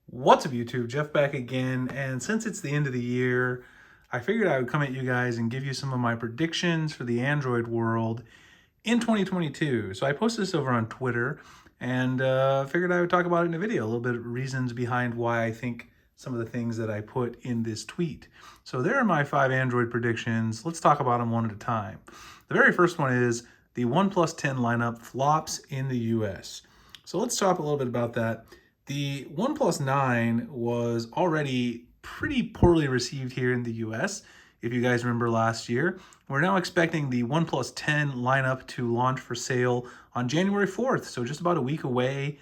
What's up, YouTube? Jeff back again, and since it's the end of the year, I figured I would come at you guys and give you some of my predictions for the Android world in 2022. So I posted this over on Twitter and figured I would talk about it in a video, a little bit of reasons behind why I think some of the things that I put in this tweet. So there are my 5 Android predictions. Let's talk about them one at a time. The very first one is the OnePlus 10 lineup flops in the US. So let's talk a little bit about that. The OnePlus 9 was already pretty poorly received here in the US, if you guys remember last year. We're now expecting the OnePlus 10 lineup to launch for sale on January 4th, so just about a week away.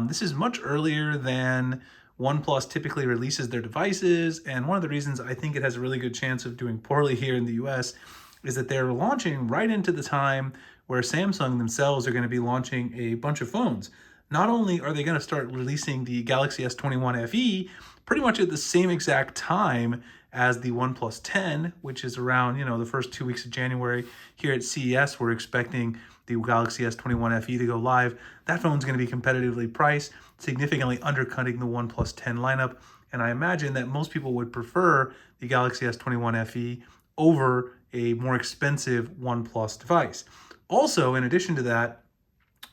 This is much earlier than OnePlus typically releases their devices, and one of the reasons I think it has a really good chance of doing poorly here in the US is that they're launching right into the time where Samsung themselves are going to be launching a bunch of phones. Not only are they going to start releasing the Galaxy S21 FE pretty much at the same exact time as the OnePlus 10, which is around, the first 2 weeks of January. Here at CES, we're expecting the Galaxy S21 FE to go live. That phone's going to be competitively priced, significantly undercutting the OnePlus 10 lineup. And I imagine that most people would prefer the Galaxy S21 FE over a more expensive OnePlus device. Also, in addition to that,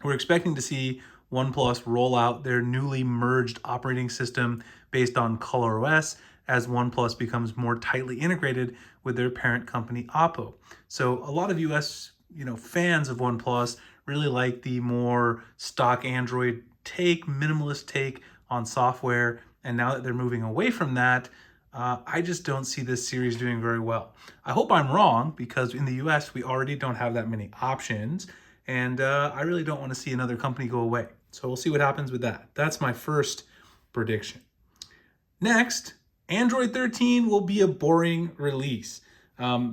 we're expecting to see OnePlus roll out their newly merged operating system based on ColorOS as OnePlus becomes more tightly integrated with their parent company Oppo. So a lot of US, fans of OnePlus really like the more stock Android take, minimalist take on software. And now that they're moving away from that, I just don't see this series doing very well. I hope I'm wrong, because in the US, we already don't have that many options. And I really don't want to see another company go away. So we'll see what happens with that. That's my first prediction. Next, Android 13 will be a boring release.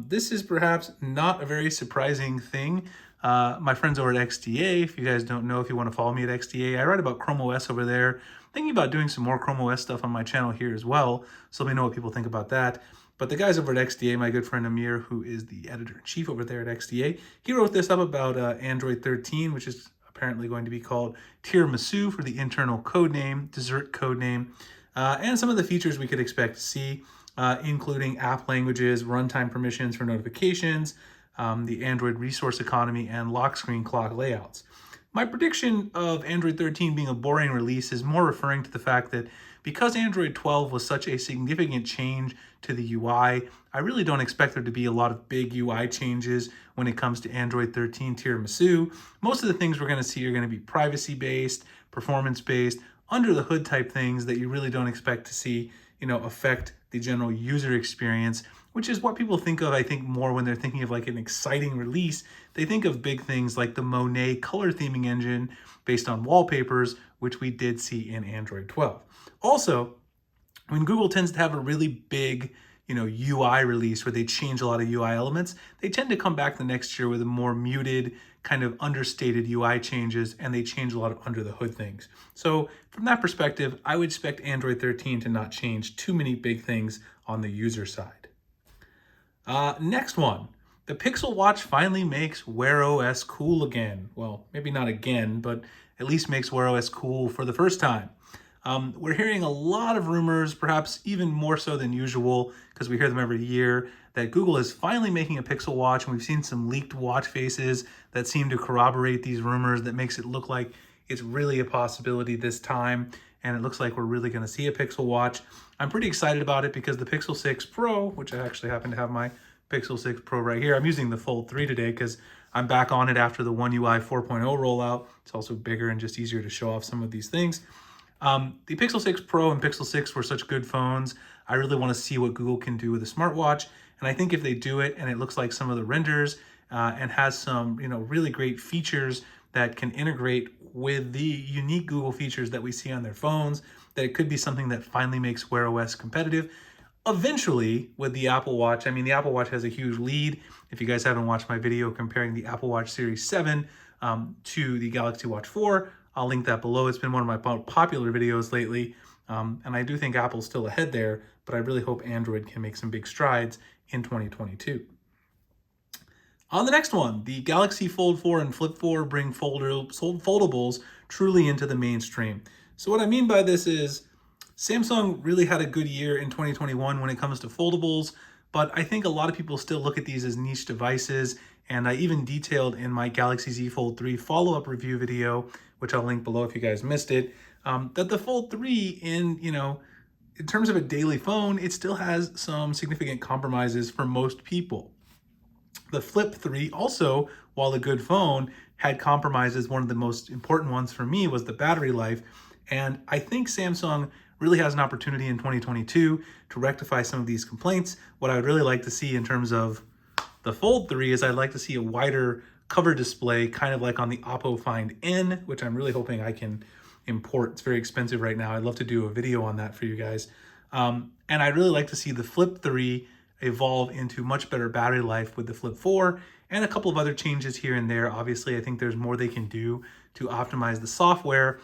This is perhaps not a very surprising thing. My friends over at XDA, if you guys don't know, if you want to follow me at XDA, I write about Chrome OS over there. Thinking about doing some more Chrome OS stuff on my channel here as well, so let me know what people think about that. But the guys over at XDA, my good friend Amir, who is the editor-in-chief over there at XDA, he wrote this up about Android 13, which is apparently going to be called Tiramisu for the internal code name, dessert code name, and some of the features we could expect to see, including app languages, runtime permissions for notifications, the Android resource economy, and lock screen clock layouts. My prediction of Android 13 being a boring release is more referring to the fact that because Android 12 was such a significant change to the UI, I really don't expect there to be a lot of big UI changes when it comes to Android 13 Tiramisu. Most of the things we're going to see are going to be privacy-based, performance-based, under-the-hood type things that you really don't expect to see, affect the general user experience, which is what people think of, I think, more when they're thinking of like an exciting release. They think of big things like the Monet color theming engine based on wallpapers, which we did see in Android 12. Also, when Google tends to have a really big, UI release where they change a lot of UI elements, they tend to come back the next year with a more muted, kind of understated UI changes, and they change a lot of under the hood things. So from that perspective, I would expect Android 13 to not change too many big things on the user side. Next one, the Pixel Watch finally makes Wear OS cool again. Well, maybe not again, but at least makes Wear OS cool for the first time. We're hearing a lot of rumors, perhaps even more so than usual, because we hear them every year, that Google is finally making a Pixel Watch, and we've seen some leaked watch faces that seem to corroborate these rumors that makes it look like it's really a possibility this time, and it looks like we're really going to see a Pixel Watch. I'm pretty excited about it because the Pixel 6 Pro, which I actually happen to have my Pixel 6 Pro right here. I'm using the Fold 3 today because I'm back on it after the One UI 4.0 rollout. It's also bigger and just easier to show off some of these things. The Pixel 6 Pro and Pixel 6 were such good phones. I really want to see what Google can do with a smartwatch. And I think if they do it and it looks like some of the renders and has some, really great features that can integrate with the unique Google features that we see on their phones, that it could be something that finally makes Wear OS competitive. Eventually, with the Apple Watch, the Apple Watch has a huge lead. If you guys haven't watched my video comparing the Apple Watch Series 7 to the Galaxy Watch 4, I'll link that below. It's been one of my popular videos lately, and I do think Apple's still ahead there, but I really hope Android can make some big strides in 2022. On the next one, the Galaxy Fold 4 and Flip 4 bring foldables truly into the mainstream. So what I mean by this is Samsung really had a good year in 2021 when it comes to foldables, but I think a lot of people still look at these as niche devices, and I even detailed in my Galaxy Z Fold 3 follow-up review video, which I'll link below if you guys missed it, that the Fold 3 in terms of a daily phone, it still has some significant compromises for most people. The Flip 3 also, while a good phone, had compromises. One of the most important ones for me was the battery life. And I think Samsung really has an opportunity in 2022 to rectify some of these complaints. What I would really like to see in terms of the Fold 3 is I'd like to see a wider cover display, kind of like on the Oppo Find N, which I'm really hoping I can import. It's very expensive right now. I'd love to do a video on that for you guys. And I'd really like to see the Flip 3 evolve into much better battery life with the Flip 4 and a couple of other changes here and there. Obviously, I think there's more they can do to optimize the software,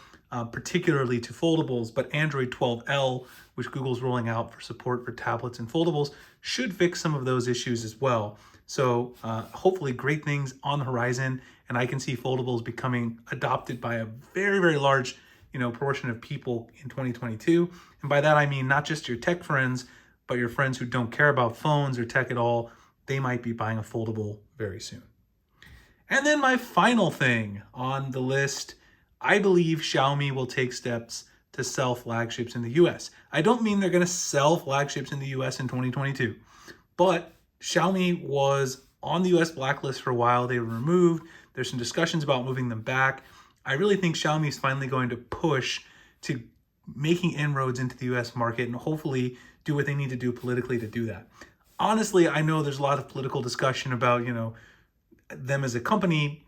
particularly to foldables, but Android 12L, which Google's rolling out for support for tablets and foldables, should fix some of those issues as well. So hopefully great things on the horizon, and I can see foldables becoming adopted by a very, very large portion of people in 2022. And by that, I mean not just your tech friends, but your friends who don't care about phones or tech at all. They might be buying a foldable very soon. And then my final thing on the list, I believe Xiaomi will take steps to sell flagships in the US. I don't mean they're going to sell flagships in the US in 2022, but Xiaomi was on the US blacklist for a while. They were removed. There's some discussions about moving them back. I really think Xiaomi is finally going to push to making inroads into the US market and hopefully do what they need to do politically to do that. Honestly, I know there's a lot of political discussion about, them as a company,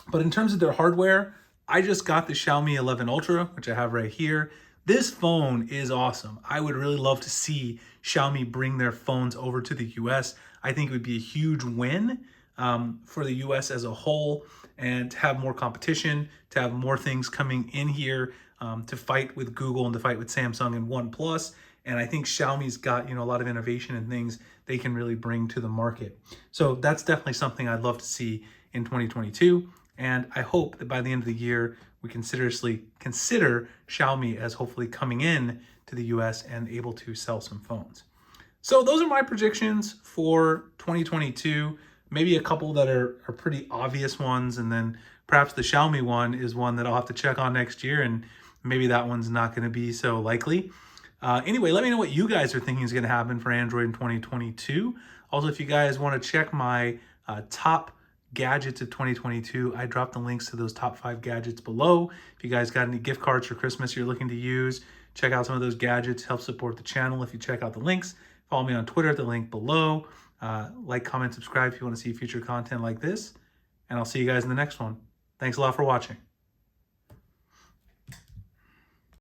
but in terms of their hardware, I just got the Xiaomi 11 Ultra, which I have right here. This phone is awesome. I would really love to see Xiaomi bring their phones over to the US. I think it would be a huge win for the US as a whole, and to have more competition, to have more things coming in here to fight with Google and to fight with Samsung and OnePlus. And I think Xiaomi's got a lot of innovation and things they can really bring to the market. So that's definitely something I'd love to see in 2022. And I hope that by the end of the year, we can seriously consider Xiaomi as hopefully coming in to the US and able to sell some phones. So those are my predictions for 2022. Maybe a couple that are pretty obvious ones, and then perhaps the Xiaomi one is one that I'll have to check on next year, and maybe that one's not going to be so likely. Anyway, let me know what you guys are thinking is going to happen for Android in 2022. Also, if you guys want to check my top gadgets of 2022, I dropped the links to those top 5 gadgets below. If you guys got any gift cards for Christmas you're looking to use, check out some of those gadgets, help support the channel if you check out the links. Follow me on Twitter at the link below. Like, comment, subscribe if you want to see future content like this. And I'll see you guys in the next one. Thanks a lot for watching.